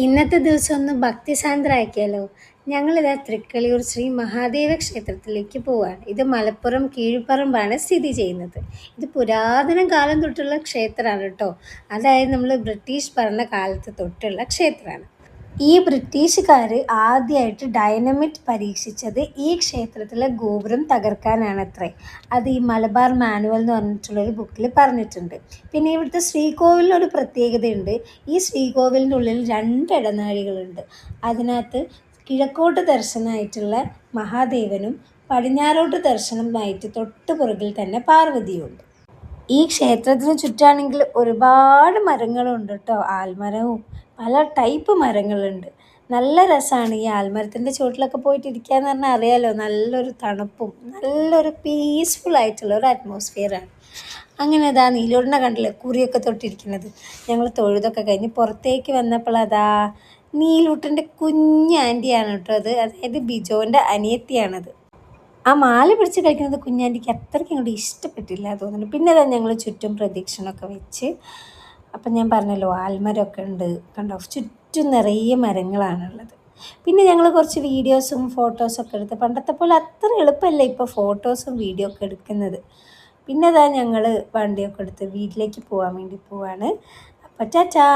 ഇന്നത്തെ ദിവസം ഒന്ന് ഭക്തിസാന്ദ്രമാക്കിയാലോ? ഞങ്ങളിതാ തൃക്കളിയൂർ ശ്രീ മഹാദേവ ക്ഷേത്രത്തിലേക്ക് പോവാണ്. ഇത് മലപ്പുറം കീഴ്പറമ്പാണ് സ്ഥിതി ചെയ്യുന്നത്. ഇത് പുരാതന കാലം തൊട്ടുള്ള ക്ഷേത്രമാണ് കേട്ടോ. അതായത് നമ്മൾ ബ്രിട്ടീഷ് ഭരണകാലത്ത് തൊട്ടുള്ള ക്ഷേത്രമാണ്. ഈ ബ്രിട്ടീഷുകാർ ആദ്യമായിട്ട് ഡൈനമിറ്റ് പരീക്ഷിച്ചത് ഈ ക്ഷേത്രത്തിലെ ഗോപുരം തകർക്കാനാണത്രേ. അത് ഈ മലബാർ മാനുവൽ എന്ന് പറഞ്ഞിട്ടുള്ളൊരു ബുക്കിൽ പറഞ്ഞിട്ടുണ്ട്. പിന്നെ ഇവിടുത്തെ ശ്രീകോവിലിനൊരു പ്രത്യേകതയുണ്ട്. ഈ ശ്രീകോവിലിൻ്റെ ഉള്ളിൽ 2 ഇടനാഴികളുണ്ട്. അതിനകത്ത് കിഴക്കോട്ട് ദർശനമായിട്ടുള്ള മഹാദേവനും പടിഞ്ഞാറോട്ട് ദർശനമായിട്ട് തൊട്ട് പുറകിൽ തന്നെ പാർവതിയുണ്ട്. ഈ ക്ഷേത്രത്തിന് ചുറ്റാണെങ്കിൽ ഒരുപാട് മരങ്ങളുണ്ട് കേട്ടോ. ആൽമരവും പല ടൈപ്പ് മരങ്ങളുണ്ട്. നല്ല രസമാണ് ഈ ആൽമരത്തിൻ്റെ ചുവട്ടിലൊക്കെ പോയിട്ട് ഇരിക്കുക എന്ന് പറഞ്ഞാൽ അറിയാലോ, നല്ലൊരു തണുപ്പും നല്ലൊരു പീസ്ഫുൾ ആയിട്ടുള്ള ഒരു അറ്റ്മോസ്ഫിയറാണ്. അങ്ങനെ അതാ നീലോടിനെ കണ്ടില്ലേ കുറിയൊക്കെ തൊട്ടിരിക്കുന്നത്. ഞങ്ങൾ തൊഴുതൊക്കെ കഴിഞ്ഞ് പുറത്തേക്ക് വന്നപ്പോൾ അതാ നീലൂട്ടൻ്റെ കുഞ്ഞ് ആൻറ്റിയാണ് കേട്ടോ അത്. അതായത് ബിജോൻ്റെ അനിയത്തിയാണത്. ആ മാല പിടിച്ച് കളിക്കുന്നത് കുഞ്ഞാൻ്റിക്ക് അത്രയ്ക്ക് അങ്ങോട്ട് ഇഷ്ടപ്പെട്ടില്ല തോന്നുന്നു. പിന്നെ അതാ ഞങ്ങൾ ചുറ്റും പ്രദക്ഷിണമൊക്കെ വെച്ച്. അപ്പം ഞാൻ പറഞ്ഞല്ലോ ആൽമരമൊക്കെ ഉണ്ട് കണ്ടോ, ചുറ്റും നിറയെ മരങ്ങളാണുള്ളത്. പിന്നെ ഞങ്ങൾ കുറച്ച് വീഡിയോസും ഫോട്ടോസൊക്കെ എടുത്ത്, പണ്ടത്തെ പോലെ അത്ര എളുപ്പമല്ല ഇപ്പോൾ ഫോട്ടോസും വീഡിയോ ഒക്കെ എടുക്കുന്നത്. പിന്നെ അതാ ഞങ്ങൾ വണ്ടിയൊക്കെ എടുത്ത് വീട്ടിലേക്ക് പോകാൻ വേണ്ടി പോവാണ്. അപ്പോൾ ടാറ്റാ.